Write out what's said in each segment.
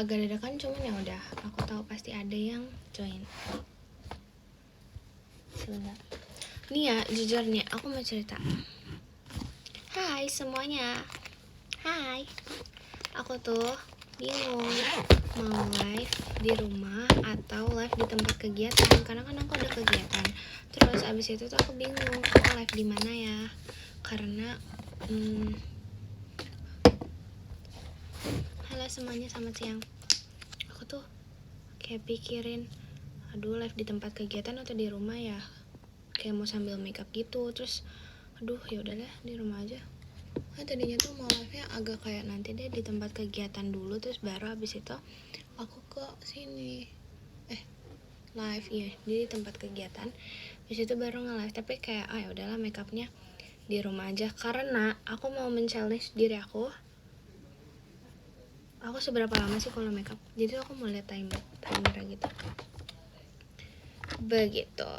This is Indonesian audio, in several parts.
agak dadakan, cuman ya udah, aku tahu pasti ada yang join. Sebentar. Nih ya, jujur nih, aku mau cerita. Hai semuanya. Hai. Aku tuh bingung mau live di rumah atau live di tempat kegiatan, karena kan aku ada kegiatan. Terus abis itu tuh aku bingung aku live di mana ya, karena halo semuanya, selamat siang. Aku tuh kayak pikirin, aduh live di tempat kegiatan atau di rumah ya, kayak mau sambil makeup gitu. Terus aduh ya udahlah di rumah aja. Kan tadinya tuh mau live-nya agak kayak nanti deh di tempat kegiatan dulu, terus baru habis itu aku ke sini live ya di tempat kegiatan, habis itu baru nge-live. Tapi kayak ya udahlah makeupnya di rumah aja, karena aku mau men-challenge diri aku seberapa lama sih kalau makeup. Jadi aku mau lihat timer gitu. Begitu.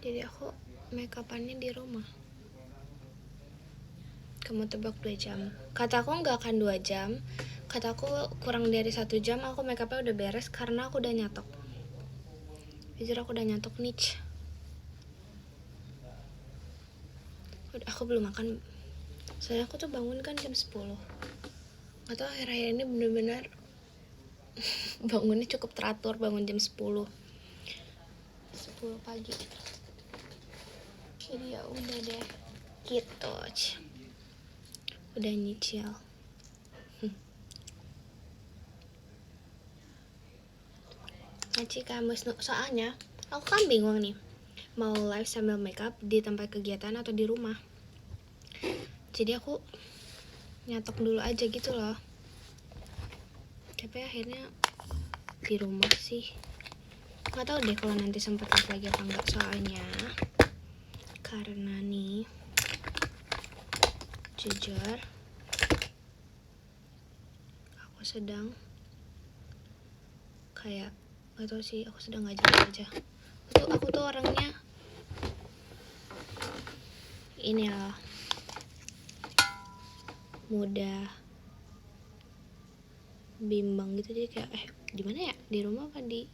Jadi aku makeupannya di rumah. Kamu tebak 2 jam. Kataku nggak akan 2 jam. Kataku kurang dari 1 jam aku makeupnya udah beres, karena aku udah nyatok. Jujur aku udah nyatok niche. Aku belum makan. Soalnya aku tuh bangun kan jam 10. Gak tau akhir-akhir ini bener-bener bangunnya cukup teratur, bangun jam 10 pagi. Jadi ya udah deh gitu. Udah nyicil. Ngaci kamus. Soalnya aku kan bingung nih, mau live sambil makeup di tempat kegiatan atau di rumah. Jadi aku nyatok dulu aja gitu loh. Tapi akhirnya di rumah sih. Gak tau deh kalau nanti sempat live lagi apa enggak, soalnya karena nih jujur aku sedang kayak gak tau sih, aku sedang gak jelas aja. Aku tuh orangnya ini loh, mudah bimbang gitu. Jadi kayak di mana ya, di rumah apa di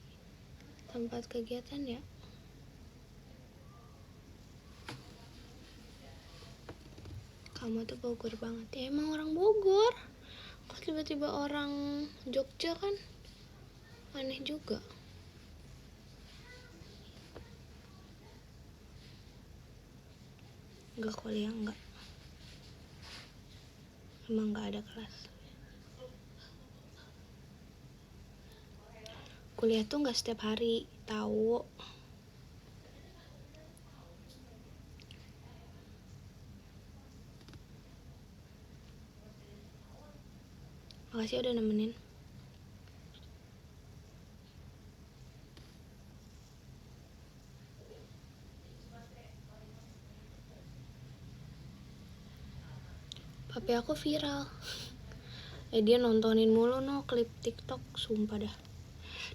tempat kegiatan ya. Kamu tuh Bogor banget ya. Emang orang Bogor kok tiba-tiba orang Jogja, kan aneh juga. Enggak kuliah, enggak, emang enggak ada kelas. Kuliah tuh enggak setiap hari, tahu. Makasih udah nemenin. Papi aku viral. Dia nontonin mulu klip TikTok, sumpah dah.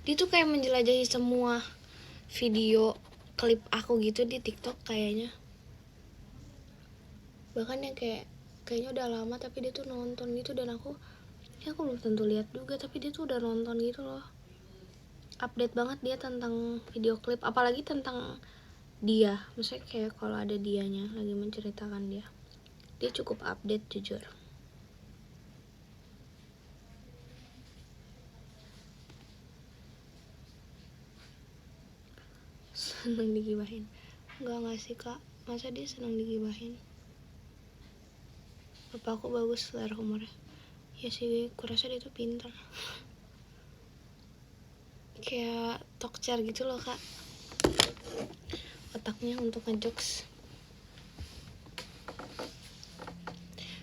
Dia tuh kayak menjelajahi semua video klip aku gitu di TikTok kayaknya. Bahkan yang kayaknya udah lama tapi dia tuh nonton gitu, dan aku belum tentu lihat juga, tapi dia tuh udah nonton gitu loh. Update banget dia tentang video klip, apalagi tentang dia. Maksudnya kayak kalau ada dianya lagi menceritakan dia cukup update jujur. Seneng digibahin? Enggak sih kak, masa dia seneng digibahin? Bapakku bagus selera humornya. Ya sih, kurasa dia tuh pintar. Kayak tokcer gitu loh kak, otaknya untuk ngejokes.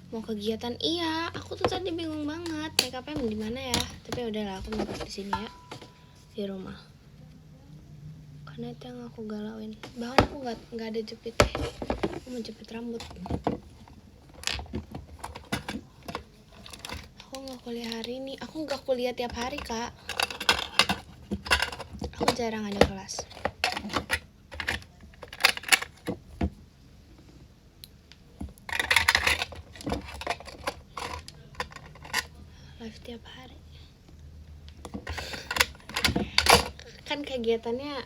Mau kegiatan, iya. Aku tuh tadi bingung banget makeupnya di mana ya. Tapi udahlah, aku makeup di sini ya, di rumah. Karena itu yang aku galauin. Bahkan aku nggak ada jepit. Aku mau jepit rambut. Aku nggak kuliah hari ini. Aku nggak kuliah tiap hari kak. Aku jarang ada kelas. live tiap hari. Kan kegiatannya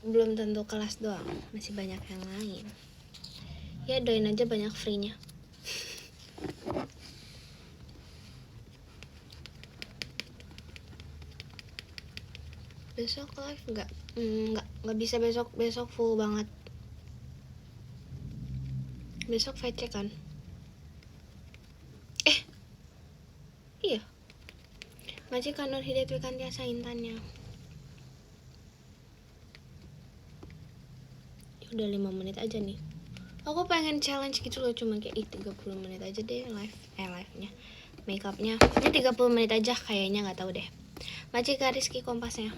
belum tentu kelas doang, masih banyak yang lain. Ya doain aja banyak free-nya. Besok live nggak bisa, besok full banget. Besok VC kan? Iya, Majikan Nur Hidayat Wikantiasa Intannya. Udah 5 menit aja nih. Aku pengen challenge gitu loh, cuma kayak 30 menit aja deh live-nya. Makeupnya ini 30 menit aja kayaknya, nggak tahu deh. Majika Rizky Kompasnya.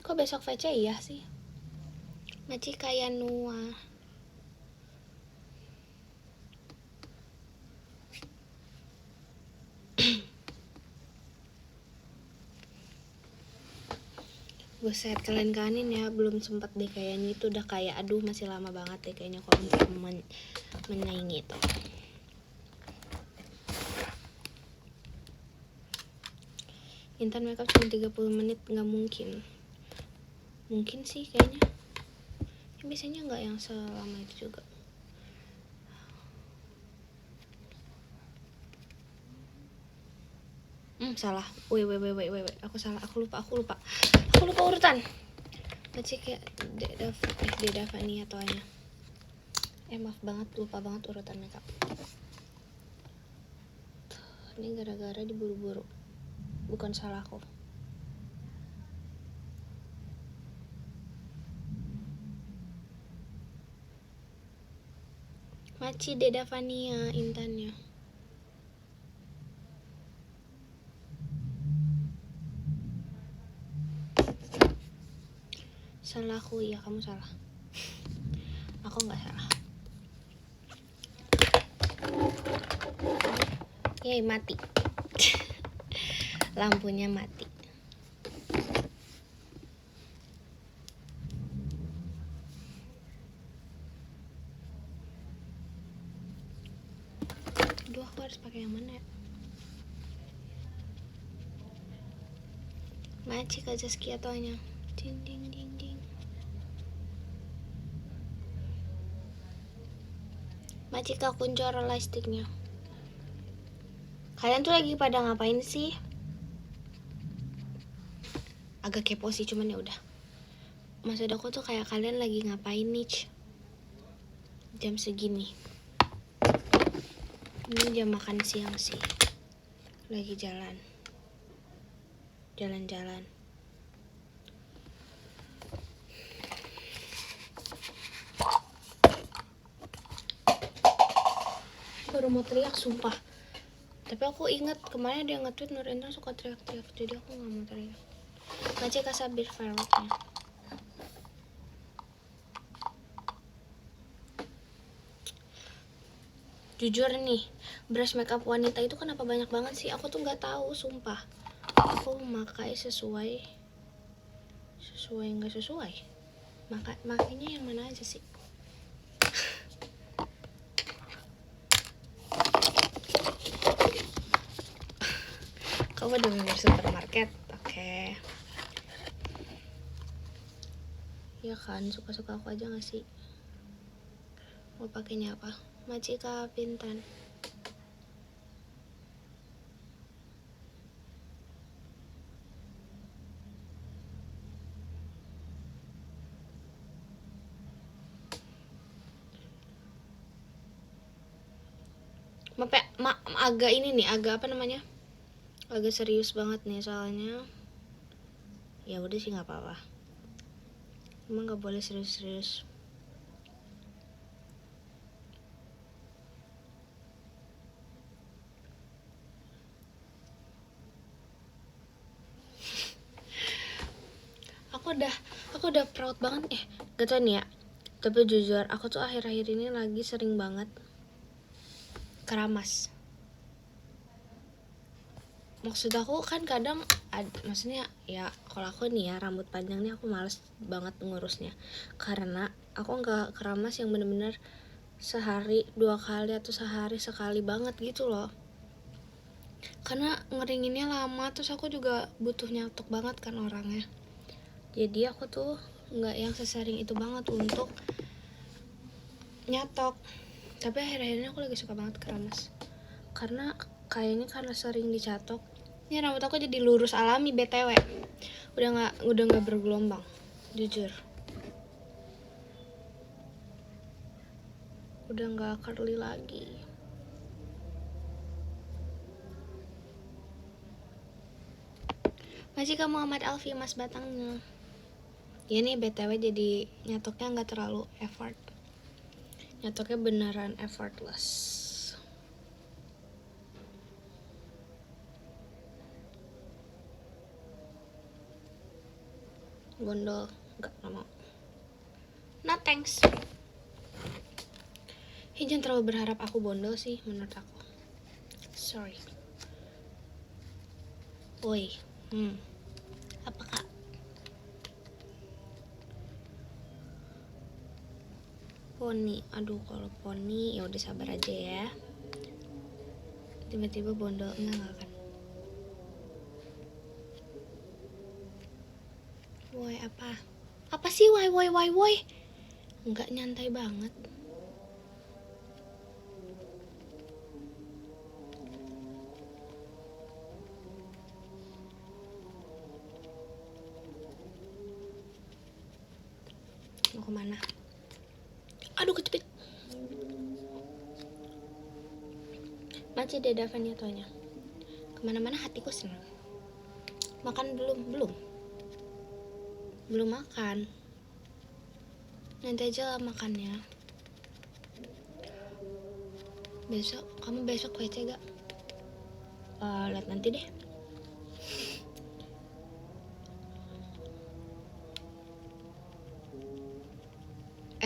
Kok besok VC iya sih? Majika Yanua. Buset, kalian kanin ya, belum sempet deh kayaknya. Itu udah kayak aduh masih lama banget deh kayaknya kok untuk menyaingi itu. Intan makeup cuma 30 menit, nggak mungkin. Mungkin sih kayaknya. Ya, biasanya nggak yang selama itu juga. Salah. Wait. Aku salah. Aku lupa urutan. Macam kayak Deda Fania toanya. Maaf banget, lupa banget urutan makeup. Ini gara-gara diburu-buru. Bukan salahku. Maci Deda Fania Intannya. Salahku, iya kamu salah. Aku nggak salah. Yay, mati. Lampunya mati. Aduh, aku harus pakai yang mana ya? Maci Kak Zaskia toanya. Ding. Maci Kak Kuncoro lightsticknya. Kalian tuh lagi pada ngapain sih? Agak kepo sih, cuman ya udah. Maksud aku tuh kayak kalian lagi ngapain nih? Jam segini. Ini jam makan siang sih. Lagi jalan-jalan. Baru mau teriak sumpah. Tapi aku ingat kemarin dia nge-tweet Nur Intan suka teriak-teriak, jadi aku nggak mau teriak. Maci Kasabir fireworknya. Jujur nih, brush makeup wanita itu kenapa banyak banget sih? Aku tuh nggak tahu, sumpah. Aku memakai sesuai nggak sesuai. Makanya yang mana aja sih? Kamu udah member supermarket, oke. Ya kan, suka-suka aku aja nggak sih? Mau pakainya apa? Macika Pintan. Agak ini nih, agak apa namanya? Agak serius banget nih soalnya. Ya udah sih nggak apa-apa. Emang nggak boleh serius-serius. Aku udah proud banget gak tau nih ya, tapi jujur aku tuh akhir-akhir ini lagi sering banget keramas. Maksud aku kan kadang maksudnya ya kalau aku nih ya rambut panjang nih aku males banget ngurusnya karena aku nggak keramas yang bener-bener sehari 2 kali atau sehari sekali banget gitu loh, karena ngeringinnya lama. Terus aku juga butuh nyatok banget kan orangnya, jadi aku tuh nggak yang sesering itu banget untuk nyatok. Tapi akhir-akhir ini aku lagi suka banget keramas, karena kayaknya karena sering dicatok, ini rambut aku jadi lurus alami BTW. Udah nggak bergelombang, jujur. Udah nggak curly lagi. Masih kamu Muhammad Alfi, mas batangnya. Ya nih BTW jadi nyatoknya nggak terlalu effort. Nyatoknya beneran effortless. Bondol nggak mau. Nah thanks. Jangan terlalu berharap aku bondol sih menurut aku. Sorry. Woi, apa kak? Poni, aduh kalau poni ya udah sabar aja ya. Tiba-tiba bondol enggak kan? Woi apa? Apa sih woi? Enggak, nyantai banget. Mau kemana? Aduh kejepit. Masih Deda Vaniatonya. Kemana-mana hatiku senang. Makan belum makan. Nanti aja lah makannya. Kamu besok WC gak? Lihat nanti deh.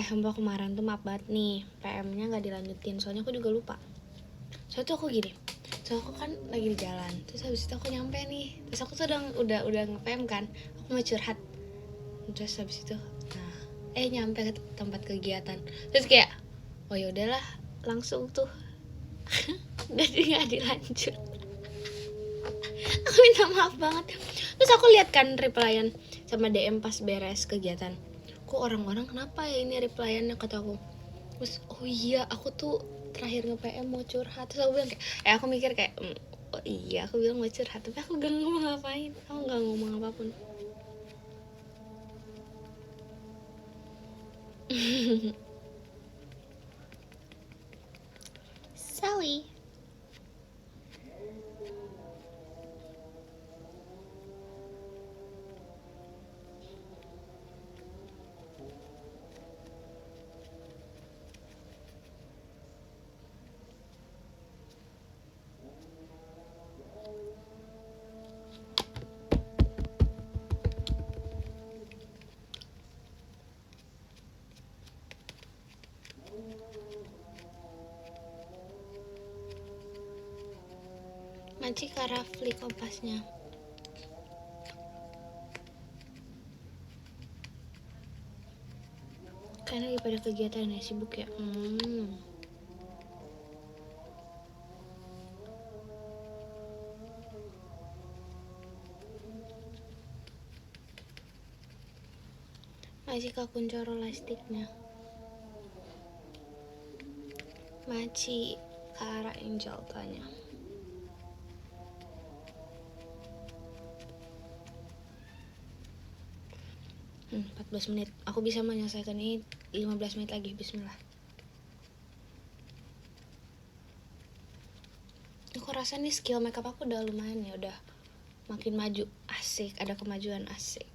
Mbak kemarin tuh maaf banget nih, PM-nya nggak dilanjutin. Soalnya aku juga lupa. Soalnya tuh aku gini. Soalnya aku kan lagi di jalan. Terus habis itu aku nyampe nih. Terus aku tuh udah nge-PM kan. Aku mau curhat. Terus habis itu, nyampe ke tempat kegiatan. Terus kayak, oh ya udahlah, langsung tuh. Jadi nggak dilanjut. Aku minta maaf banget. Terus aku lihat kan replyan sama DM pas beres kegiatan. Kok orang-orang kenapa ya ini replyannya, kata aku. Terus oh iya aku tuh terakhir nge-PM mau curhat. Terus aku bilang kayak aku mikir kayak oh iya aku bilang mau curhat, tapi aku gak ngomong ngapain. Aku gak ngomong apapun. Sally. Maci Karafli kompasnya. Karena lagi pada kegiatan ya, sibuk ya. Masih Kak Kuncoro lastiknya. Maci Kara Angel tanya. Hmm, 14 menit. Aku bisa menyelesaikan ini 15 menit lagi. Bismillah. Aku rasa nih skill makeup aku udah lumayan ya, udah makin maju. Asik, ada kemajuan asik.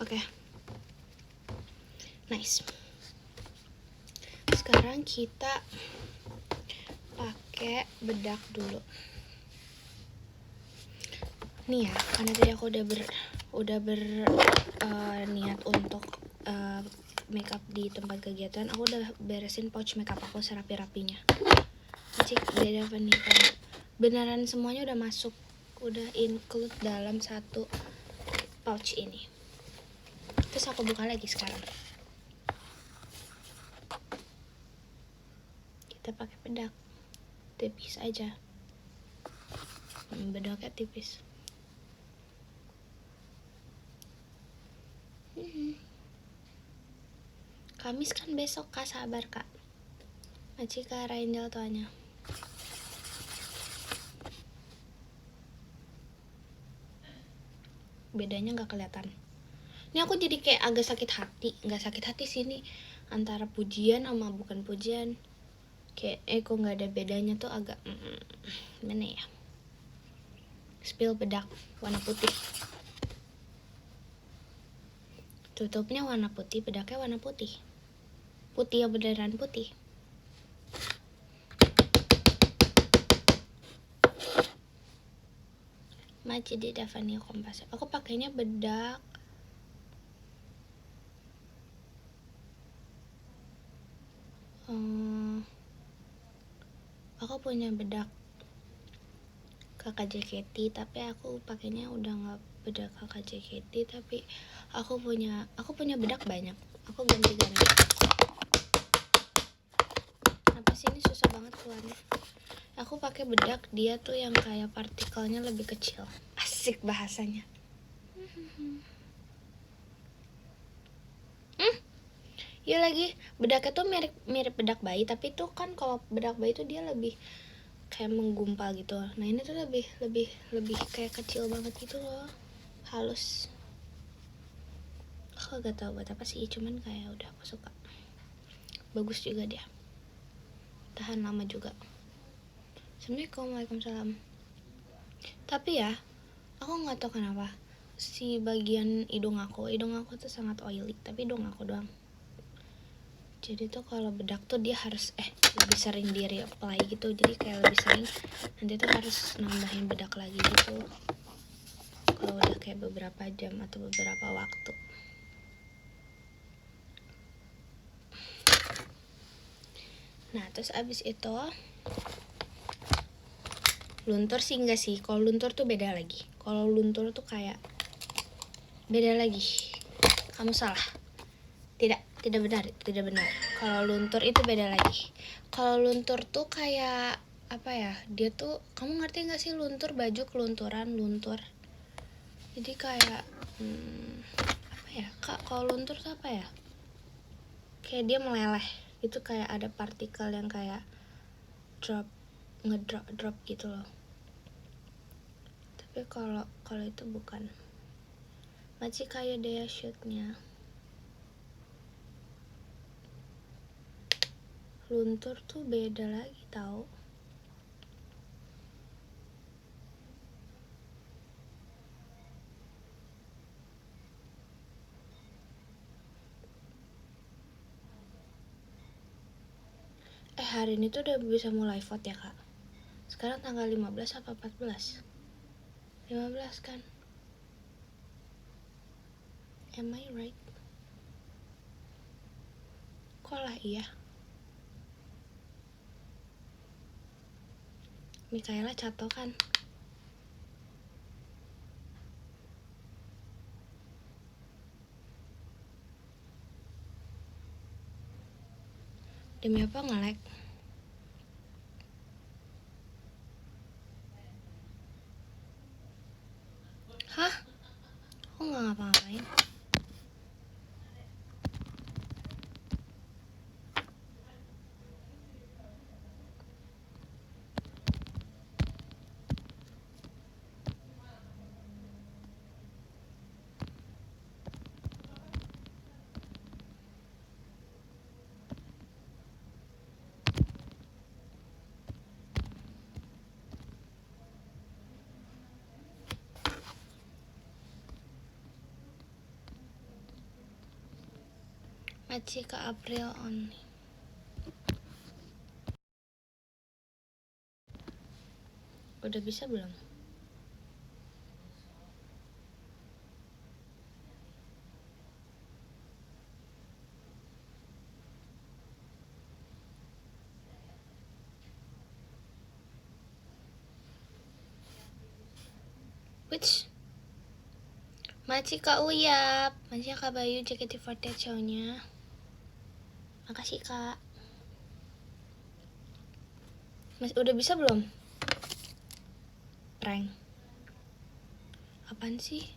Oke. Nice. Sekarang kita pakai bedak dulu. Nih ya, karena tadi aku udah niat untuk makeup di tempat kegiatan. Aku udah beresin pouch makeup aku serapi-rapinya. Cik beda apa nih, beneran semuanya udah masuk, udah include dalam satu pouch ini. Terus aku buka lagi sekarang. Kita pakai bedak tipis aja. Bedaknya tipis. Kamis kan besok, Kak, sabar, Kak. Masih ke Raindel tuanya. Bedanya nggak kelihatan. Ini aku jadi kayak agak sakit hati. Nggak sakit hati sih, ini antara pujian sama bukan pujian. Kayak kok nggak ada bedanya tuh, agak gimana ya. Spill bedak warna putih. Tutupnya warna putih, bedaknya warna putih. Putih yang beneran putih. Maci di Davania Kompas. Aku pakainya bedak aku punya bedak kakak JKT, tapi aku pakainya udah nggak bedak kakak JKT, tapi aku punya bedak banyak. Aku ganti-ganti. Kenapa sih ini susah banget keluarnya? Aku pakai bedak dia tuh yang kayak partikelnya lebih kecil. Asik bahasanya. Ya lagi bedaknya tuh mirip bedak bayi, tapi tuh kan kalau bedak bayi tuh dia lebih kayak menggumpal gitu. Nah ini tuh lebih kayak kecil banget gitu loh, halus. Aku gak tau buat apa sih, cuman kayak udah aku suka. Bagus juga dia, tahan lama juga. Assalamualaikum. Waalaikumsalam. Tapi ya aku nggak tahu kenapa si bagian hidung aku tuh sangat oily, tapi hidung aku doang. Jadi tuh kalau bedak tuh dia harus lebih sering di reapply gitu, jadi kayak lebih sering nanti tuh harus nambahin bedak lagi gitu kalau udah kayak beberapa jam atau beberapa waktu. Nah terus abis itu luntur sih enggak sih, kalau luntur tuh beda lagi. Kalau luntur tuh kayak beda lagi. Kamu salah. Tidak benar. Kalau luntur itu beda lagi. Kalau luntur tuh kayak apa ya? Dia tuh, kamu ngerti nggak sih luntur, baju kelunturan, luntur. Jadi kayak apa ya? Kak, kalau luntur tuh apa ya? Kayak dia meleleh. Itu kayak ada partikel yang kayak ngedrop gitu loh. Tapi kalau itu bukan. Masih kayak dia shootnya. Luntur tuh beda lagi tau. Hari ini tuh udah bisa mulai vote ya kak. Sekarang tanggal 15 apa 14? 15 kan? Am I right? Kok lah iya? Mikaela Cato kan? Demi apa nge-lag? Hah? Aku gak ngapa-ngapain. Masih ke April on. Udah bisa belum? Which? Makasih Kak Uyap, makasih Kak Bayu JKT48 show-nya. Makasih Kak. Mas udah bisa belum? Prank. Apaan sih?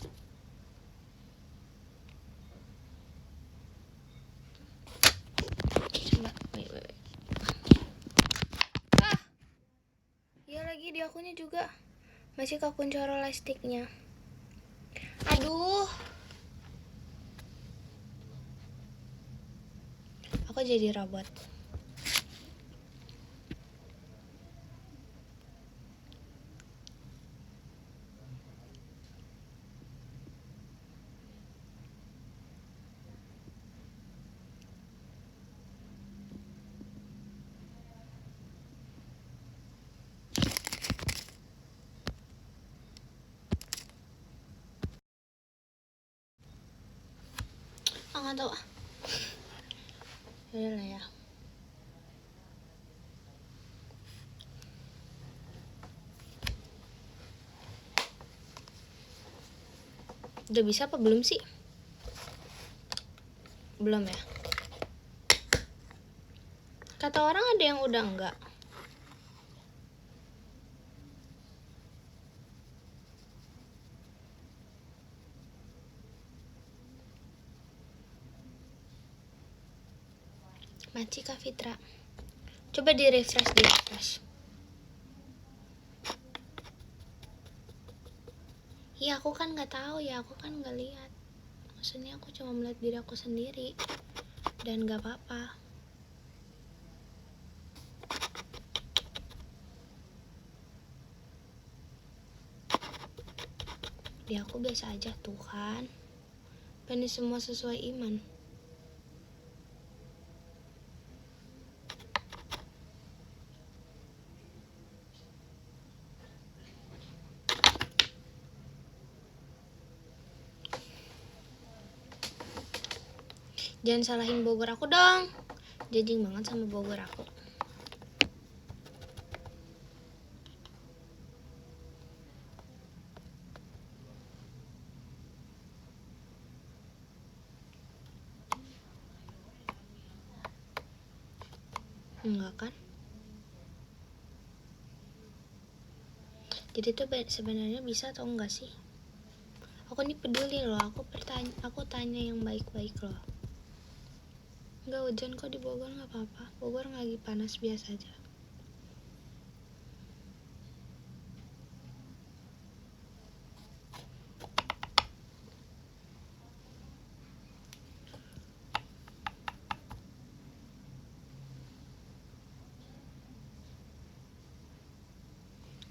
Coba, wait. Ah, iya lagi di akunnya juga. Masih ke akun Coro Lastiknya. Aduh. Aku jadi robot. Nggak tahu. Udah lah ya. Udah bisa apa belum sih? Belum ya? Kata orang ada yang udah enggak. Maci Kak Fitra. Coba di refresh. Iya aku kan nggak tahu ya, aku kan nggak lihat. Maksudnya aku cuma melihat diri aku sendiri dan nggak apa-apa. Di aku biasa aja tuh kan. Ini semua sesuai iman. Jangan salahin Bogor aku dong. Jajing banget sama Bogor aku. Enggak kan? Jadi tuh sebenarnya bisa atau enggak sih? Aku nih peduli loh, aku tanya yang baik-baik loh. Enggak hujan kok di Bogor, nggak apa-apa. Bogor lagi panas biasa aja.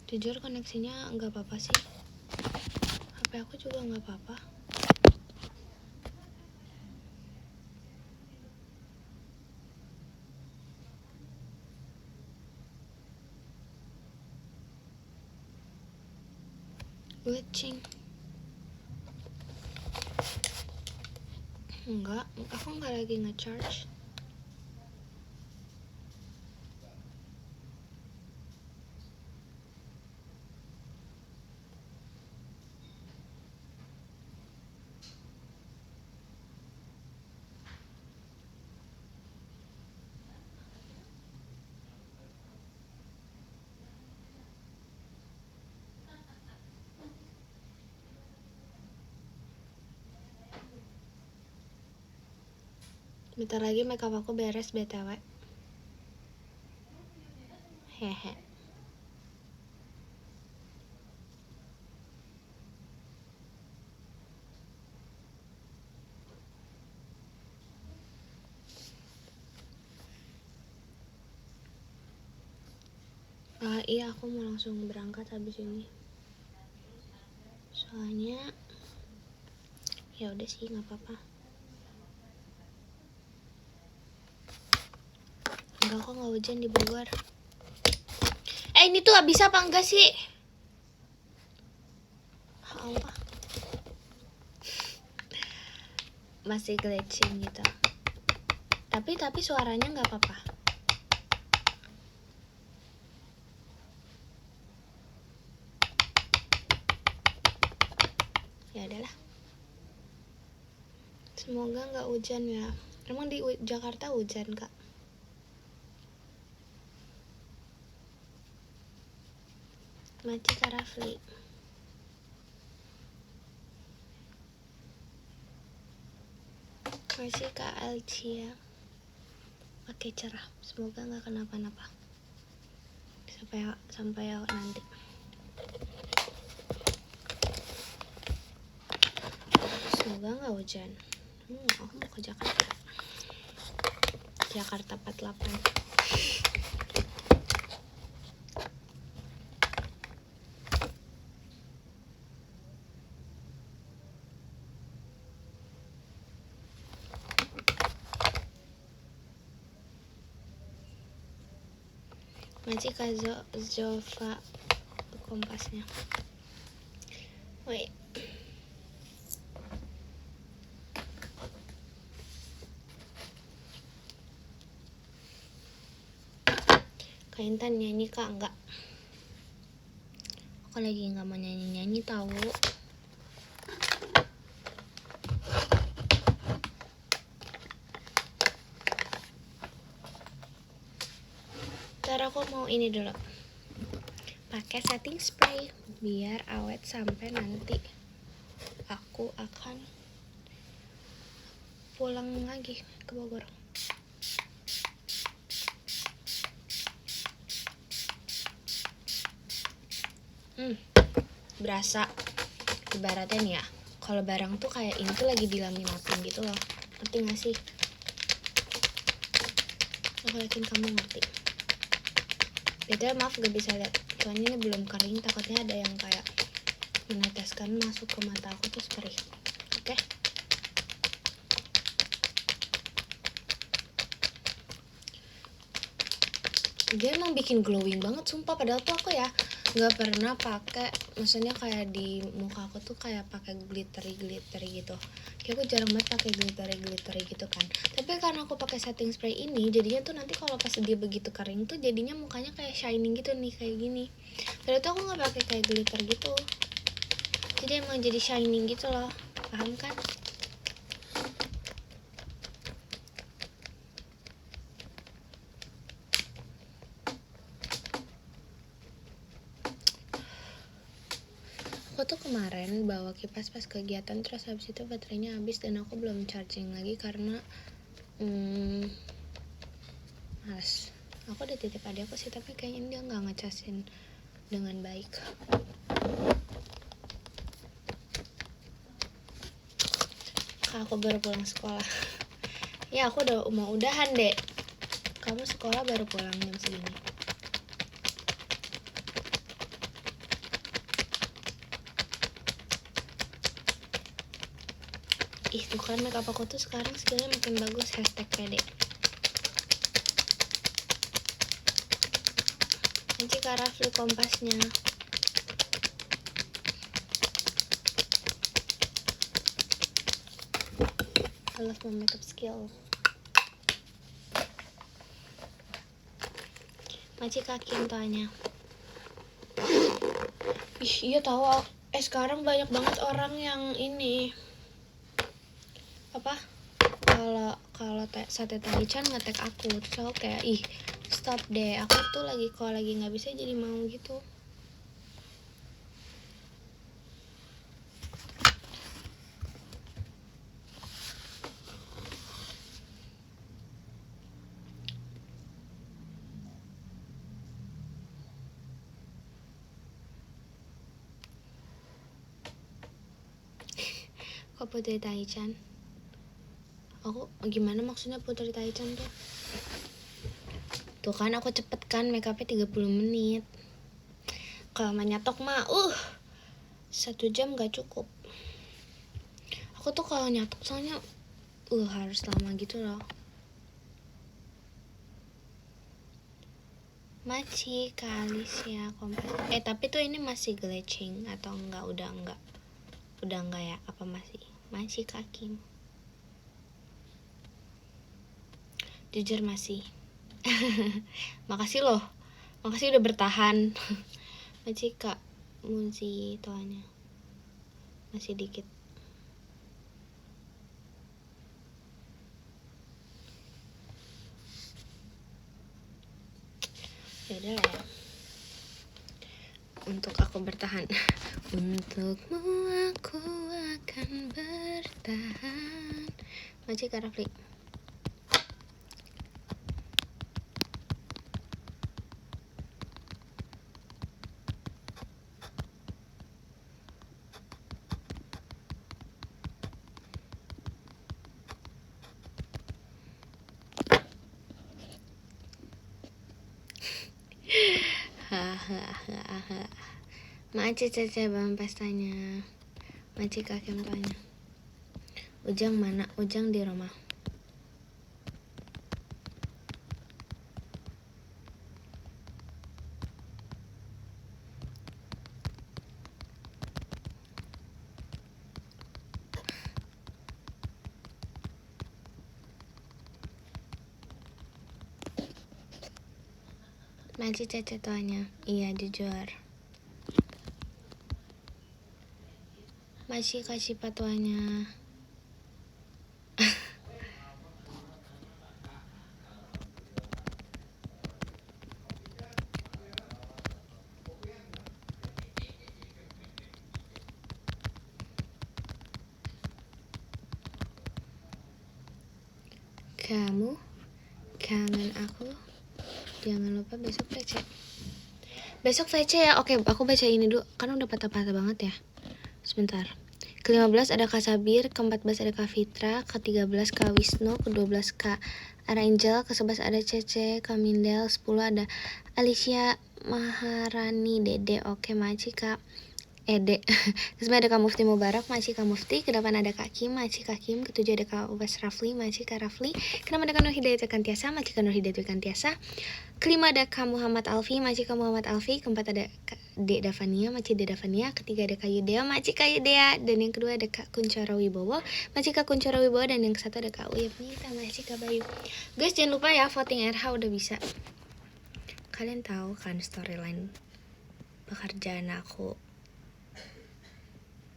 Jujur koneksinya nggak apa-apa sih. HP aku juga nggak apa-apa. Glitching. Enggak, aku nggak lagi nge-charge. Bentar lagi makeup aku beres BTW. Hehe. Iya aku mau langsung berangkat habis ini. Soalnya ya udah sih nggak apa-apa. Enggak kok nggak hujan di Bogor. Ini tuh bisa apa enggak sih? Allah. Masih glitching gitu. Tapi suaranya nggak apa-apa. udahlah. Semoga nggak hujan ya. Emang di Jakarta hujan kak? Maci Kak Rafli. Masih Kak Alcia. Oke, cerah. Semoga nggak kenapa-napa. Sampai nanti. Semoga nggak hujan. Aku mau ke Jakarta. Jakarta 48. Masih Kak Zova kompasnya. Wait. Kak Intan nyanyi kak? Enggak. Aku lagi nggak mau nyanyi tahu. Ntar aku mau ini dulu. Pakai setting spray biar awet sampai nanti aku akan pulang lagi ke Bogor. Berasa ibaratnya nih ya, kalau barang tuh kayak ini tuh lagi dilaminatin gitu loh, ngerti gak sih? Aku yakin kamu ngerti. Betul, maaf gak bisa lihat soalnya ini belum kering, takutnya ada yang kayak meneteskan masuk ke mata aku terus perih. Oke? Dia emang bikin glowing banget sumpah, padahal tuh aku ya nggak pernah pakai, maksudnya kayak di muka aku tuh kayak pakai glittery gitu. Kayak aku jarang banget pakai glittery gitu kan. Tapi karena aku pakai setting spray ini, jadinya tuh nanti kalau pas dia begitu kering tuh jadinya mukanya kayak shining gitu nih, kayak gini. Padahal tuh aku nggak pakai kayak glitter gitu. Jadi emang jadi shining gitu loh, paham kan? Aku tuh kemarin bawa kipas pas kegiatan, terus habis itu baterainya habis dan aku belum charging lagi karena males. Aku udah titip adik aku sih, tapi kayaknya dia nggak ngecasin dengan baik. Aku baru pulang sekolah. Ya aku udah mau udahan deh. Kamu sekolah baru pulang jam segini. Ih tuh kan makeup aku tuh sekarang skillnya makin bagus. #pede. Nanti Kak Rafli kompasnya. I love my makeup skill. Maci Kakin tanya. Ih iya tahu. Sekarang banyak banget orang yang ini apa? Kalau sate taichan nge-tag aku, terus aku kayak ih stop deh, aku tuh kalau lagi nggak bisa jadi mau gitu. Kok Putri Taichan? Aku gimana maksudnya Putri Taichan tuh? Tuh kan aku cepet kan, makeupnya 30 menit. Kalau nyatok mah 1 jam gak cukup. Aku tuh kalau nyatok soalnya harus lama gitu loh. Maci kalis ya kompas. Tapi tuh ini masih glitching atau enggak? Udah enggak ya? Apa masih? Masih kaki. Jujur masih. Makasih loh. Makasih udah bertahan. Masih Kak Muzi toanya. Masih dikit. Ya udah lah ya. Untuk aku bertahan. Untukmu aku akan bertahan. Maci Kak Rafli. Hahaha. Maci Cece Bang pestanya. Maci Kakem tanya. Ujang mana? Ujang di rumah. Maci Cece tanya. Iya jujur. Masih kasih patuanya. Kamu kangen aku. Jangan lupa besok VC. Besok VC ya. Oke, aku baca ini dulu. Kan udah patah-patah banget ya. Sebentar. Ke-15 ada Kak Sabir, ke-14 ada Kak Fitra, ke-13 Kak Wisnu, ke-12 Kak Arangel, ke-11 ada Cece, Kak Mindel, 10 ada Alicia Maharani, Dede, oke, Maci Kak Ede. Ke-9 ada Kak Mufti Mubarak, Maci Kak Mufti, ke-8 ada Kak Kim, Maci Kak Kim, ke-7 ada Kak Ubas Rafli, Maci Kak Rafli, ke-6 ada Kak Nur Hidayat Kantiasa, Maci Kak Nur Hidayat Kantiasa, ke-5 ada Kak Muhammad Alfi, Maci Kak Muhammad Alfi, ke-4 ada Kak Dek Davania, Maci Dek Davania, ke-3 ada Kak Yudea, Maci Kak Yudea, dan yang kedua ada Kak Kuncoro Wibowo, Maci Kak Kuncoro Wibowo, dan yang ke-1 ada Kak Uyep Nita, Maci Kak Bayu. Guys, jangan lupa ya voting RH udah bisa. Kalian tahu kan storyline pekerjaan aku.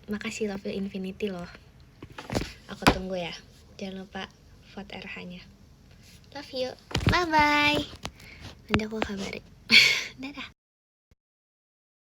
Makasih Love Infinity loh. Aku tunggu ya. Jangan lupa vote RH-nya. Love you. Bye bye. Nanti aku kabarin. Dadah.